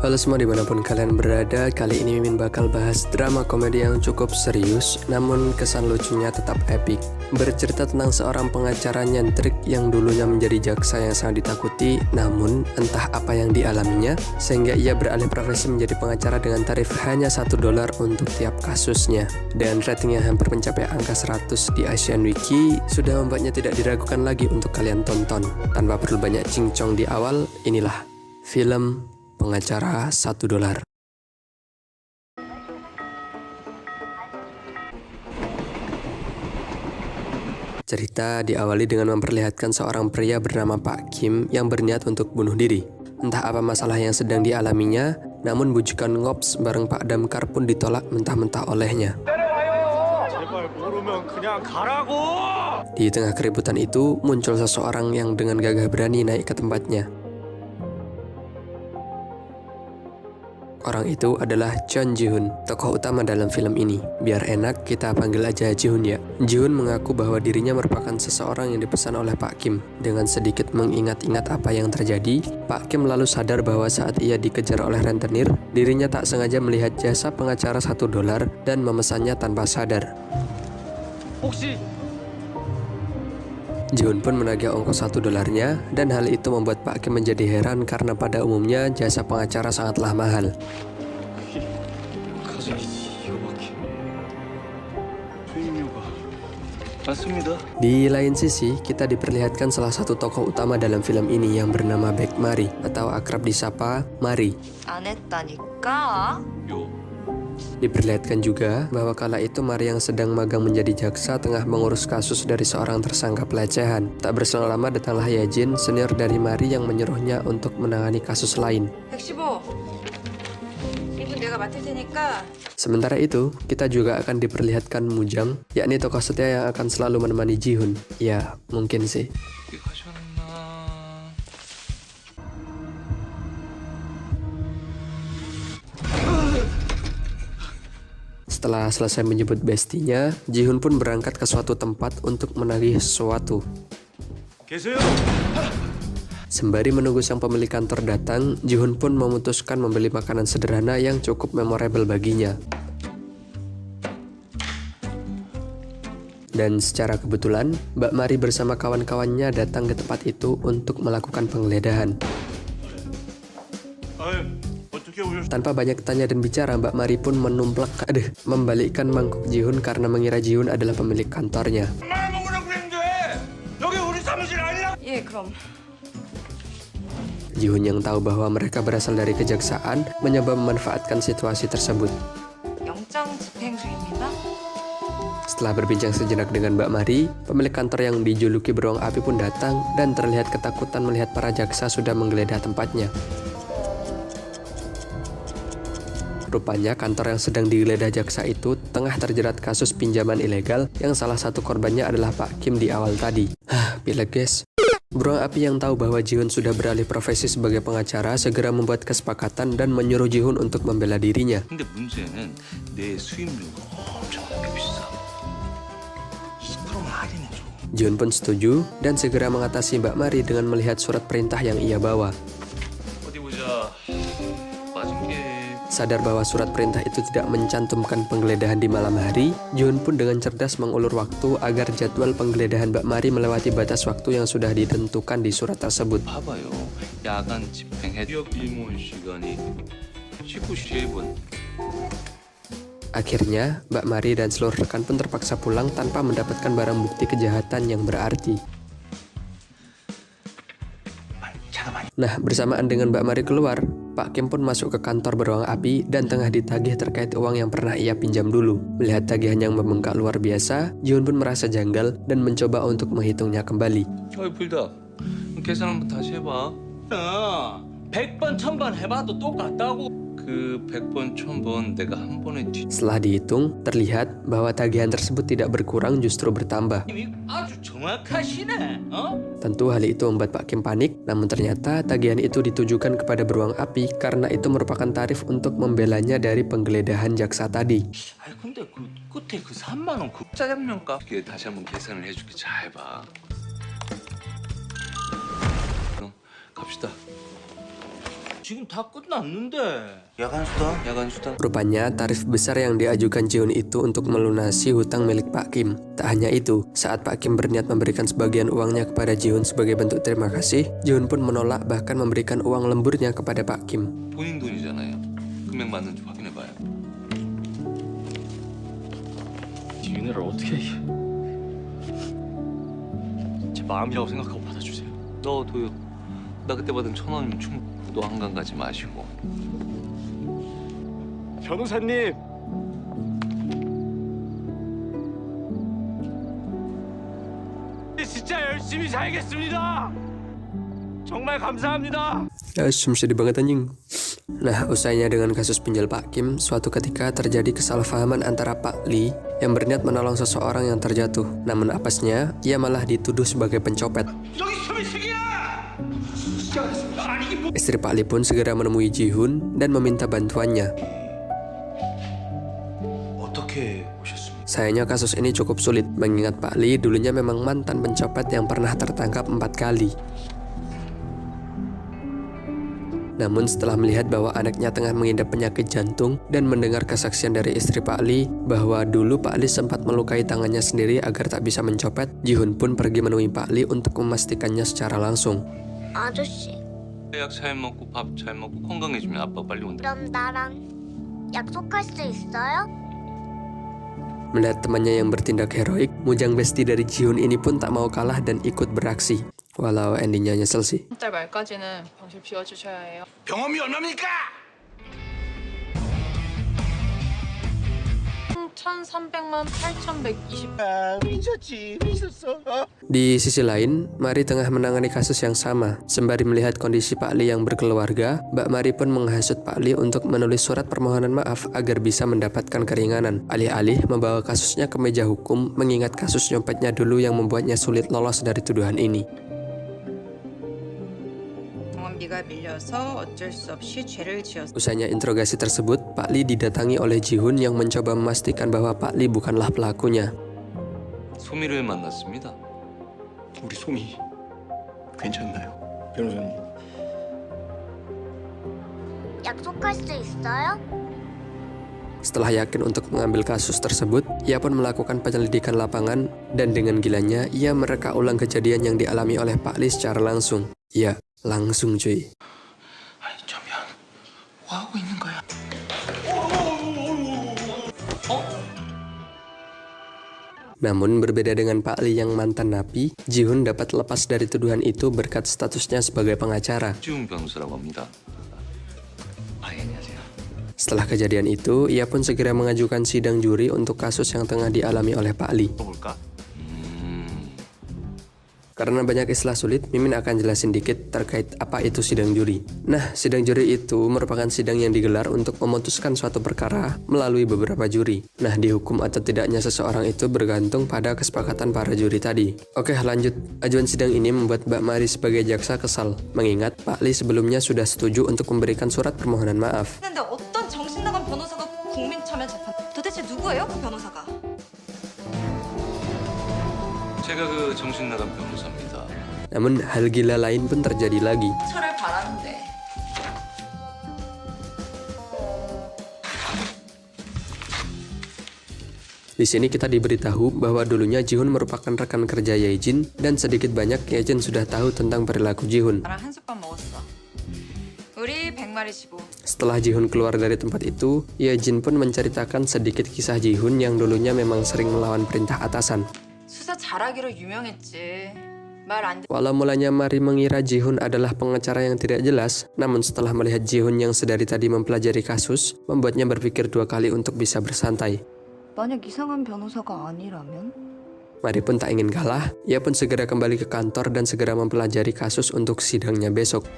Halo semua dimanapun kalian berada, kali ini Mimin bakal bahas drama komedi yang cukup serius, namun kesan lucunya tetap epic. Bercerita tentang seorang pengacara nyentrik yang dulunya menjadi jaksa yang sangat ditakuti, namun entah apa yang dialaminya, sehingga ia beralih profesi menjadi pengacara dengan tarif hanya $1 untuk tiap kasusnya. Dan rating yang hampir mencapai angka 100 di Asian Wiki, sudah membuatnya tidak diragukan lagi untuk kalian tonton. Tanpa perlu banyak cincong di awal, inilah film Pengacara $1. Cerita diawali dengan memperlihatkan seorang pria bernama Pak Kim yang berniat untuk bunuh diri. Entah apa masalah yang sedang dialaminya, namun bujukan ngops bareng Pak Damkar pun ditolak mentah-mentah olehnya. Di tengah keributan itu, muncul seseorang yang dengan gagah berani naik ke tempatnya. Orang itu adalah Chon Ji-hoon, tokoh utama dalam film ini. Biar enak, kita panggil aja Ji-hoon ya. Ji-hoon mengaku bahwa dirinya merupakan seseorang yang dipesan oleh Pak Kim. Dengan sedikit mengingat-ingat apa yang terjadi, Pak Kim lalu sadar bahwa saat ia dikejar oleh rentenir, dirinya tak sengaja melihat jasa pengacara $1 dan memesannya tanpa sadar. Ji-hoon pun menagih ongkos $1-nya, dan hal itu membuat Pak Kim menjadi heran karena pada umumnya jasa pengacara sangatlah mahal. Di lain sisi, kita diperlihatkan salah satu tokoh utama dalam film ini yang bernama Baek Mari, atau akrab disapa Mari. Diperlihatkan juga bahwa kala itu Mari yang sedang magang menjadi jaksa tengah mengurus kasus dari seorang tersangka pelecehan. Tak berselang lama datanglah Yajin, senior dari Mari yang menyuruhnya untuk menangani kasus lain. 115. 이분 내가 맡을 테니까. Sementara itu, kita juga akan diperlihatkan Mujang, yakni tokoh setia yang akan selalu menemani Ji-hoon. Ya, mungkin sih. Setelah selesai menyebut bestinya, Ji-hoon pun berangkat ke suatu tempat untuk menagih sesuatu. Sembari menunggu sang pemilik kantor datang, Ji-hoon pun memutuskan membeli makanan sederhana yang cukup memorable baginya. Dan secara kebetulan, Mbak Mari bersama kawan-kawannya datang ke tempat itu untuk melakukan penggeledahan. Tanpa banyak tanya dan bicara, Mbak Mari pun membalikkan mangkuk Ji-hoon karena mengira Ji-hoon adalah pemilik kantornya. 예, 그럼. Ji-hoon yang tahu bahwa mereka berasal dari kejaksaan mencoba memanfaatkan situasi tersebut. 영장 집행 중입니다. Setelah berbincang sejenak dengan Mbak Mari, pemilik kantor yang dijuluki beruang api pun datang dan terlihat ketakutan melihat para jaksa sudah menggeledah tempatnya. Rupanya kantor yang sedang digeledah jaksa itu tengah terjerat kasus pinjaman ilegal yang salah satu korbannya adalah Pak Kim di awal tadi. Pilek guys. Beruang api yang tahu bahwa Ji-hoon sudah beralih profesi sebagai pengacara segera membuat kesepakatan dan menyuruh Ji-hoon untuk membela dirinya. 근데 문제는 내 수임료가 엄청나게 비싸. 20%만 할인해줘. Ji-hoon pun setuju dan segera mengatasi Mbak Mari dengan melihat surat perintah yang ia bawa. 어디 보자. 빠진 게 Sadar bahwa surat perintah itu tidak mencantumkan penggeledahan di malam hari, Ji-hoon pun dengan cerdas mengulur waktu agar jadwal penggeledahan Mbak Mari melewati batas waktu yang sudah ditentukan di surat tersebut. 봐봐요. 야간 집행해 기업 임원 시간이 19시 1분. Akhirnya, Mbak Mari dan seluruh rekan pun terpaksa pulang tanpa mendapatkan barang bukti kejahatan yang berarti. Nah, bersamaan dengan Mbak Mari keluar, Pak Kim pun masuk ke kantor beruang api dan tengah ditagih terkait uang yang pernah ia pinjam dulu. Melihat tagihan yang membengkak luar biasa, Ji-hoon pun merasa janggal dan mencoba untuk menghitungnya kembali. 어이 불닭. 계산 한번 다시 해봐. 100번 1000번 해봐도 똑같다고. 그 100번 1000번 내가 한 번에 Setelah dihitung, terlihat bahwa tagihan tersebut tidak berkurang, justru bertambah. 뒷님이 아주 정확하시네. Tentu hal itu membuat Pak Kim panik, namun ternyata tagihan itu ditujukan kepada beruang api karena itu merupakan tarif untuk membelanya dari penggeledahan jaksa tadi. 아니 근데 그 끝에 그 3만 원 그 짜장면값 이게 다시 한번 계산을 해줄게. 잘 봐. 그럼 갑시다. 지금 다 끝났는데. 야간 수당. Rupanya, tarif besar yang diajukan Ji-hoon itu untuk melunasi hutang milik Pak Kim. Tak hanya itu, saat Pak Kim berniat memberikan sebagian uangnya kepada Ji-hoon sebagai bentuk terima kasih, Ji-hoon pun menolak bahkan memberikan uang lemburnya kepada Pak Kim. 본인 돈이잖아요. 금액 맞는지 확인해봐요. 니네를 어떻게 제 마음이라고 생각하고 받아주세요. 너 도요. 나 그때 받은 1,000원이면 충분히. 또 한강 가지 마시고. 변호사님. 진짜 열심히 살겠습니다. 정말 감사합니다. Sedih banget anjing. Nah, usainya dengan kasus penjual Pak Kim, suatu ketika terjadi kesalahpahaman antara Pak Lee yang berniat menolong seseorang yang terjatuh. Namun apesnya, ia malah dituduh sebagai pencopet. Istri Pak Lee pun segera menemui Ji-hoon dan meminta bantuannya. 어떻게 오셨습니까? Sayangnya kasus ini cukup sulit, mengingat Pak Lee dulunya memang mantan pencopet yang pernah tertangkap 4 kali. Namun setelah melihat bahwa anaknya tengah mengidap penyakit jantung dan mendengar kesaksian dari istri Pak Lee bahwa dulu Pak Lee sempat melukai tangannya sendiri agar tak bisa mencopet, Ji-hoon pun pergi menemui Pak Lee untuk memastikannya secara langsung. 아저씨, 약 잘 먹고 밥 잘 먹고 건강해지면 아빠 빨리 온다. 그럼 나랑 약속할 수 있어요? Melihat temannya yang bertindak heroik, Mujang Besti dari Ji-hoon ini pun tak mau kalah dan ikut beraksi. Walau endingnya nyesel sih. 달 말까지는 병실 비워주셔야 해요. 병원비 얼마입니까? 1,300만 8,120. Di sisi lain, Mari tengah menangani kasus yang sama. Sembari melihat kondisi Pak Lee yang berkeluarga, Mbak Mari pun menghasut Pak Lee untuk menulis surat permohonan maaf agar bisa mendapatkan keringanan. Alih-alih membawa kasusnya ke meja hukum, mengingat kasus nyopetnya dulu yang membuatnya sulit lolos dari tuduhan ini. 병원비가 밀려서 어쩔 수 없이 죄를 지었어. Usainya interogasi tersebut, Pak Lee didatangi oleh Ji-hoon yang mencoba memastikan bahwa Pak Lee bukanlah pelakunya. 소미를 만났습니다. 우리 소미 괜찮나요, 변호사님? 약속할 수 있어요? Setelah yakin untuk mengambil kasus tersebut, ia pun melakukan penyelidikan lapangan dan dengan gilanya ia mereka ulang kejadian yang dialami oleh Pak Lee secara langsung. Ya, langsung cuy. 아니 저면 뭐 하고 있는 거야? Namun berbeda dengan Pak Lee yang mantan napi, Ji-hoon dapat lepas dari tuduhan itu berkat statusnya sebagai pengacara. 지훈 변호사라고 합니다. 안녕하세요. Setelah kejadian itu, ia pun segera mengajukan sidang juri untuk kasus yang tengah dialami oleh Pak Lee. 볼까? Karena banyak istilah sulit, Mimin akan jelasin dikit terkait apa itu sidang juri. Nah, sidang juri itu merupakan sidang yang digelar untuk memutuskan suatu perkara melalui beberapa juri. Nah, dihukum atau tidaknya seseorang itu bergantung pada kesepakatan para juri tadi. Oke, lanjut. Ajuan sidang ini membuat Mbak Mari sebagai jaksa kesal, mengingat Pak Lee sebelumnya sudah setuju untuk memberikan surat permohonan maaf. 근데 어떤 정신 나간 변호사가 국민 참여 재판? 도대체 누구예요, 그 변호사가? 제가 그 정신 나간 변호사입니다. Namun, hal gila lain pun terjadi lagi. 철을 바라는데. Di sini kita diberitahu bahwa dulunya Ji-hoon merupakan rekan kerja Ye-jin dan sedikit banyak Ye-jin sudah tahu tentang perilaku Ji-hoon. 나랑 한솥밥 먹었어. 우리 100마리 지고. Setelah Ji-hoon keluar dari tempat itu, Ye-jin pun menceritakan sedikit kisah Ji-hoon yang dulunya memang sering melawan perintah atasan. 수사 잘하기로 유명했지. 말 안 듣. Walau mulanya Mari mengira Ji-hoon adalah pengacara yang tidak jelas, namun setelah melihat Ji-hoon yang sedari tadi mempelajari kasus, membuatnya berpikir 2 kali untuk bisa bersantai. 만약 이상한 변호사가 아니라면? Mari pun tak ingin kalah, ia pun segera kembali ke kantor dan segera mempelajari kasus untuk sidangnya besok.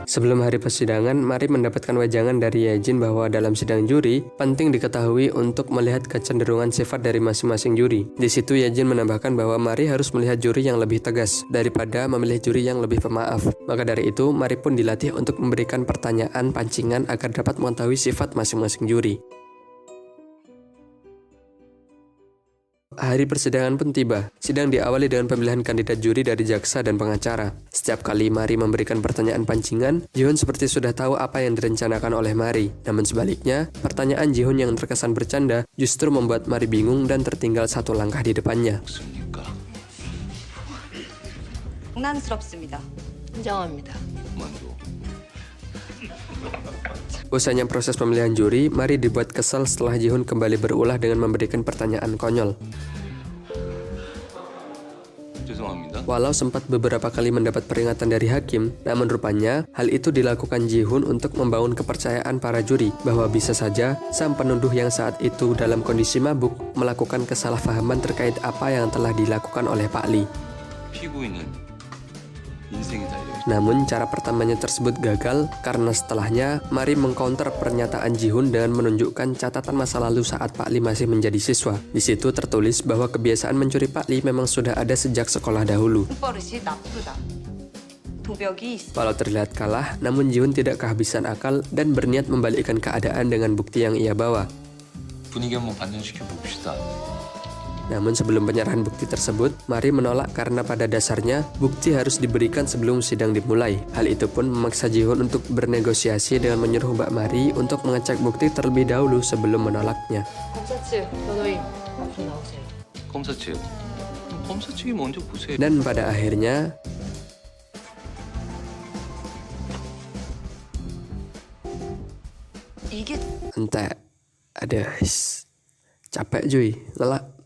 Sebelum hari persidangan, Mari mendapatkan wejangan dari Ye-jin bahwa dalam sidang juri, penting diketahui untuk melihat kecenderungan sifat dari masing-masing juri. Di situ Ye-jin menambahkan bahwa Mari harus melihat juri yang lebih tegas, daripada memilih juri yang lebih pemaaf. Maka dari itu, Mari pun dilatih untuk memberikan pertanyaan pancingan agar dapat mengetahui sifat masing-masing juri. hari persidangan pun tiba. Sidang diawali dengan pemilihan kandidat juri dari jaksa dan pengacara. Setiap kali Mari memberikan pertanyaan pancingan, Ji-hoon seperti sudah tahu apa yang direncanakan oleh Mari. Namun sebaliknya, pertanyaan Ji-hoon yang terkesan bercanda justru membuat Mari bingung dan tertinggal satu langkah di depannya. 없습니까? 장난스럽습니다. 인정합니다. 만두. Usainya proses pemilihan juri, Mari dibuat kesal setelah Ji-hoon kembali berulah dengan memberikan pertanyaan konyol. 죄송합니다. Walau sempat beberapa kali mendapat peringatan dari hakim, namun rupanya hal itu dilakukan Ji-hoon untuk membangun kepercayaan para juri bahwa bisa saja sang penuduh yang saat itu dalam kondisi mabuk melakukan kesalahpahaman terkait apa yang telah dilakukan oleh Pak Lee. 피고인은 인생이 달려있다. Namun cara pertamanya tersebut gagal karena setelahnya Mari mengcounter pernyataan Ji-hoon dengan menunjukkan catatan masa lalu saat Pak Lee masih menjadi siswa. Di situ tertulis bahwa kebiasaan mencuri Pak Lee memang sudah ada sejak sekolah dahulu. 버릇이 나쁘다. 도벽이 있어. Walau terlihat kalah, namun Ji-hoon tidak kehabisan akal dan berniat membalikkan keadaan dengan bukti yang ia bawa. 분위기 한번 반전시켜 봅시다. Namun sebelum penyerahan bukti tersebut, Mari menolak karena pada dasarnya bukti harus diberikan sebelum sidang dimulai. Hal itu pun memaksa Ji-hoon untuk bernegosiasi dengan menyuruh Mbak Mari untuk mengecek bukti terlebih dahulu sebelum menolaknya. 검사 측 변호인 앞으로 나오세요. 검사 측. 검사 측이 먼저 보세요. Dan pada akhirnya, 이게 entah, ada capek cuy, ngelak.